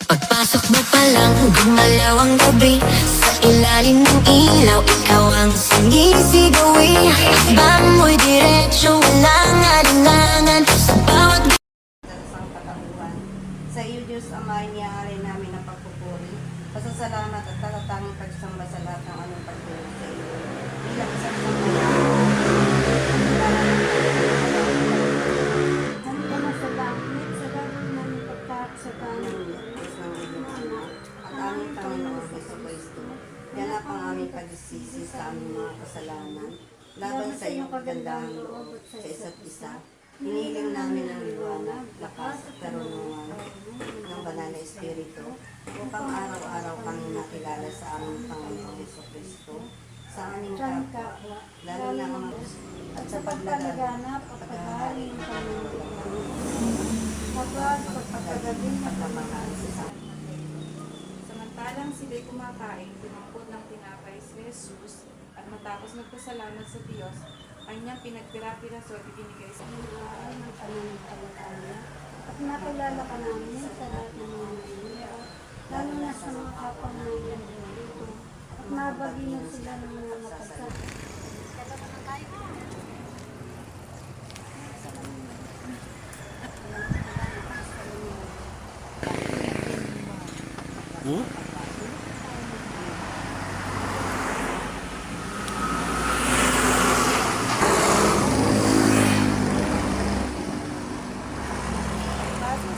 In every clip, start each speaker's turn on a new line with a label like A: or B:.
A: Pagpasok mo pa lang, gumalaw ang gabi. Sa ilalim ng ilaw, ikaw ang sumisigawi. Bang mo'y diretsyo, walang alinlangan. Sa bawat
B: Sa katauhan. Sa iyo, Diyos Ama, iniaalay namin ang pagpupuri, pasasalamat at tatatanging pagsamba sa lahat ng anong pagpupuri sa iyo. Bilang isang at aming Panginoon Jesucristo, ganap ang aming pagsisisi sa aming mga kasalanan, laban sa iyong kagandahang loob sa isa't isa. Hinihiling namin ang liwanag, lakas at karunungan ng banal na Espiritu upang araw-araw kami nakilala sa aming Panginoon Jesucristo, sa aming kapwa, lalo na ang at sa paglaganap at paghahari ng Panginoon. Kapag pagpagagabi at lamahal sa amin.
C: Samantalang sila'y kumakain, tinangkot ng tinapay si Jesus at matapos magpasalamat sa Diyos, kanyang pinagpira-piraso at ibinigay sa
B: Araw ng pananampalataya at nakilala ka namin sa lahat ng mga Maria, lalo na sa mga kapwa namin dito, at mabagino sila ng mga makasal. Base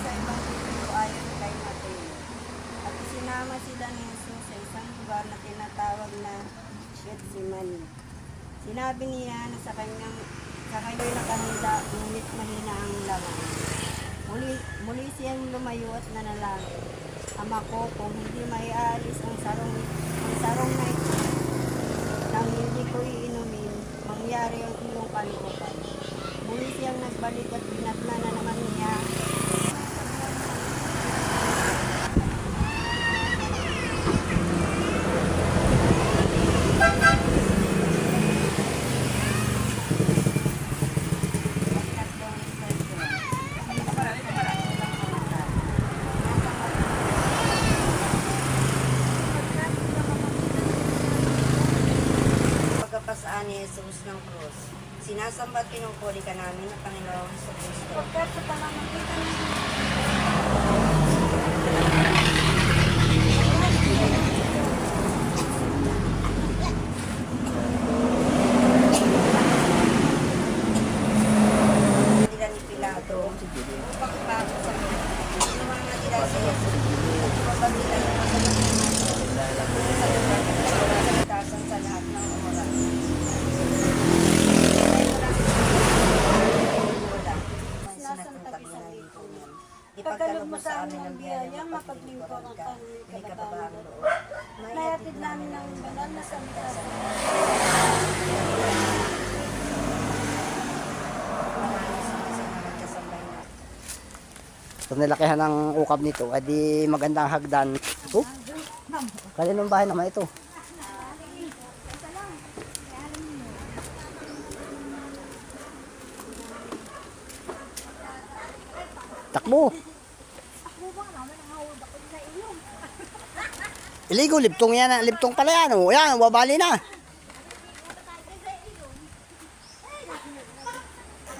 B: sa ibang libro ayon kay Mateo, at isinama sila ni Jesus sa isang lugar na tinatawag na Gethsemane. Sinabi niya na sa kanya'y nakahanda, ngunit mahina ang laman. Muli siyang lumayo at nanalangin, Ama ko, kung hindi maialis ang sarong na ito, nang hindi ko iinumin, mangyari ang iyong kalooban. Muli siyang nagbalik at binatna na naman niya. Pagkapasaan ni Jesus ng krus, sinasamba at pinupuri ka namin ng Panginoong Jesucristo. Pagkat sa pamamagitan ng nila ni Pilato upang ipako sa mga inuman na nila si Jesus at ipabag nila yung kaligtasan sa lahat ng oras. Ipagkaloob mo sa amin ang biyayang mapaglingkod ang kami kababang loob. Nayatid namin ang banal na salita sa
D: So nilakihan ng ukap nito, adi magandang hagdan. Oh, kaninong bahay naman ito? Takbo. Iligo, liptong yan. Liptong pala yan. O yan, wabali na.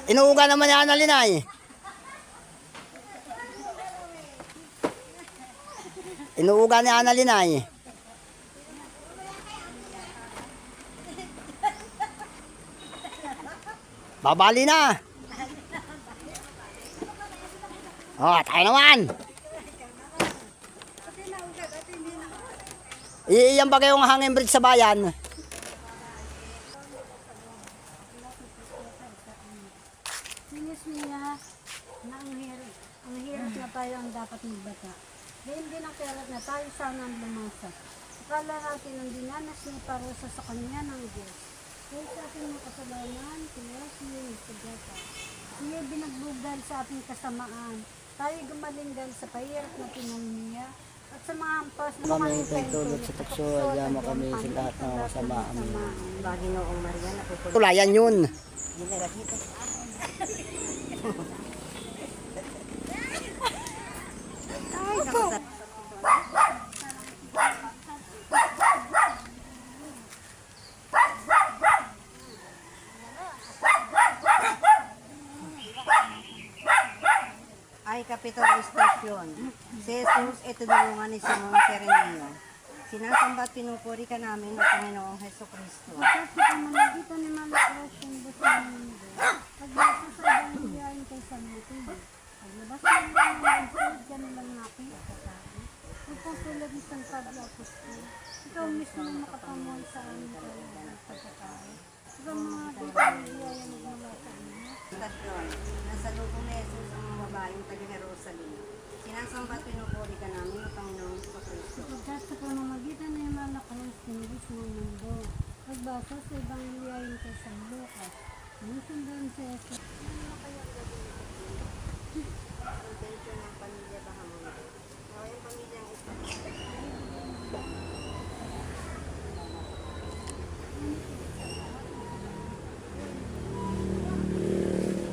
D: Inuuga naman yan na linay. Inuuga ni Ana Linay. Babali na. Oh, tayo naman. Iyan ba kayong hangin bridge sa bayan?
E: Sinis niya na ang hirap na tayo ang dapat magbata. Dahil din ang karat na tayo sana ang lumasa. Akala natin ang dinanas niya parusa sa kanya ng Diyos. Dahil sa ating mga kasalanan, tinuwas niya yung pagkata. Siya binagbugal sa ating kasamaan. Tayo gumaling dahil sa pahirap na pinamniya. At sa mga hampas na
D: Kami pagtulot sa tukso, yama kami sa lahat ng kasamaan.
B: Baginoong Maria na pupunta.
D: Tulayan yun.
B: Ginagakita. Ay, nakasat. Sitwasyon. Si Jesus ay tinulungan ni Simon Serenio. Sinasamba at pinupuri ka namin ng Panginoong Heso Kristo.
E: Pagkat sa pamamagitan ni Malakros yung buto ng mundo, paglasa sa ibang biyayin kay San Mateo, paglabas ng mga nagsod ka nilang nakita sa tao, pagkasulad ni San Pablo Apostol, ikaw mismo ang makapamuhay sa amin kayo ng pagkatao. Ikaw mga dito ng biyaya nagmula sa inyo.
B: Sitwasyon. Nasa lubong ni Jesus ang mga babaeng taga Jerusalem. Sinasamba at pinupuri ka namin ng Panginoong Heso Kristo.
E: Pagkat sa pamamagitan ni Malakros yung buto ng mundo, pagbasa sa ibang biyayin kay San Lucas, nusundan si Jesus.
B: Intensyon ng pamilya Bahamonte. Naway ang pamilyang ito.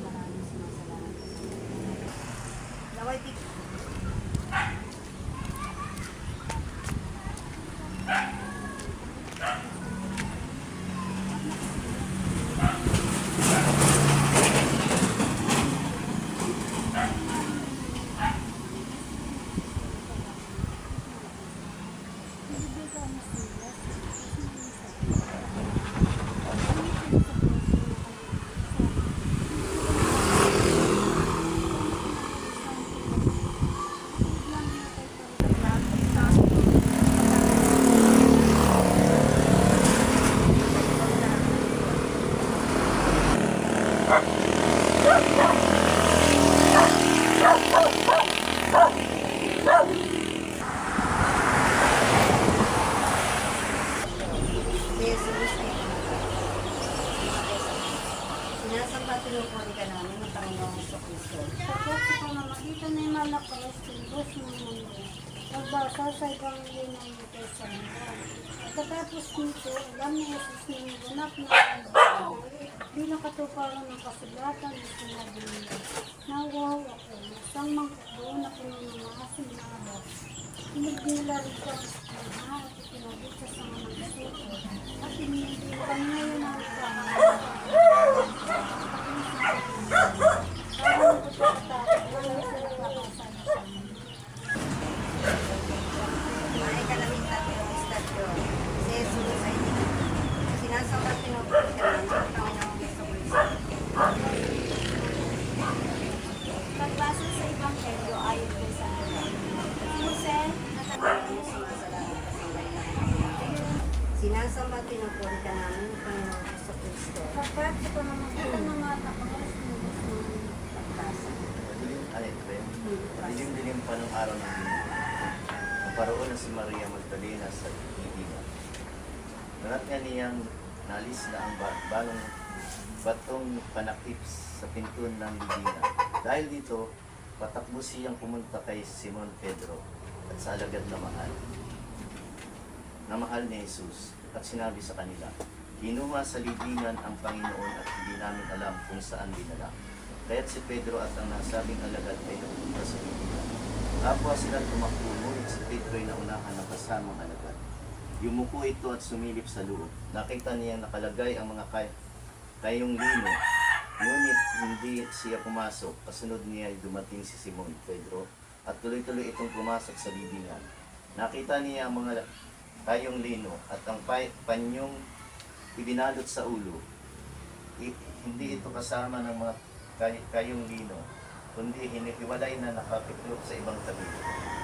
B: Maraming sumasalamat sa Panginoon. Naway tig Jesus. Sinasamba at pinupuri ka namin ng Panginoong Heso Kristo.
E: Pagkat sa pamamagitan ni Malakros yung buto ng mundo, pagbasa sa ibang biyayin kay San Juan. Pagkatapos nito, alam ni Jesus na yung ganap na ang bilang katuparan ng kasulatan na sinabi niya. Nawaw ako, isang mangkakbo na pinanamasin na abas. Pinagdila rin siya ang at itinabit sa mga magsuko. At pinagdilan ngayon ang isang parang pagkakatapos, wala sila kakasan sa amin.
B: May kalamitan ng istasyon. Si Jesus ay sinasamba at pinupuri ka namin ng Panginoong Heso Kristo.
F: Pagbasa sa Ebanghelyo ayon kay San Juan. Si Jose,
B: Maraming sumasalamat sa Panginoon. Sinasamba at pinupuri ka namin ng Panginoong Heso Kristo.
E: Pagkat sa pamamagitan ng Malakros yung buto ng mundo,
B: Pagbasa.
G: Dilim-dilim pa ng araw ng linggo. Naparoon na si Maria Magdalena sa Libina. Nanat nga niyang nalis na ang batong panakip sa pintuan ng Libina. Dahil dito, patakbo siyang pumunta kay Simon Pedro at sa alagad na mahal ni Jesus at sinabi sa kanila, "Hinuma sa libingan ang Panginoon at hindi namin alam kung saan dinala." Kaya't si Pedro at ang nasabing alagad ay napunta sa libingan. Kapwa sila tumakbo, ngunit si Pedro ay naunahan ng kasamang alagad. Yumuko ito at sumilip sa loob. Nakita niya nakalagay ang mga kayong lino, ngunit hindi siya pumasok. Kasunod niya ay dumating si Simon Pedro at tuloy-tuloy itong pumasok sa libingan. Nakita niya ang mga kayong lino at ang panyong ibinalot sa ulo. Hindi ito kasama ng mga kayong lino, kundi hinihiwalay na nakapiklop sa ibang tabi.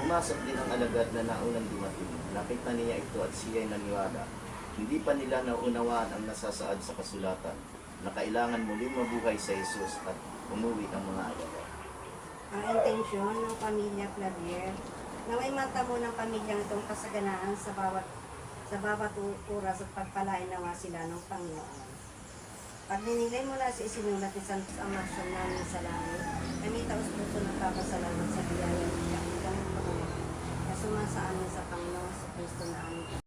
G: Pumasok din ang alagad na naunang dumating. Nakita niya ito at siya ay naniwala. Hindi pa nila naunawaan ang nasasaad sa kasulatan na kailangan muling mabuhay sa Jesus at umuwi ang mga alagad.
B: Ang intensyon ng pamilya Clavier, naway matamo ng pamilyang itong kasaganaan sa bawat oras at pagpalain nawa sila ng Panginoon. Pagninilay mula sa isinulat ni Santos Amasyon namin sa langit, kami taos puso nagpapasalamat sa biyaya ng kanilang Panginoon na sumasaamin sa Panginoon sa Kristo na aming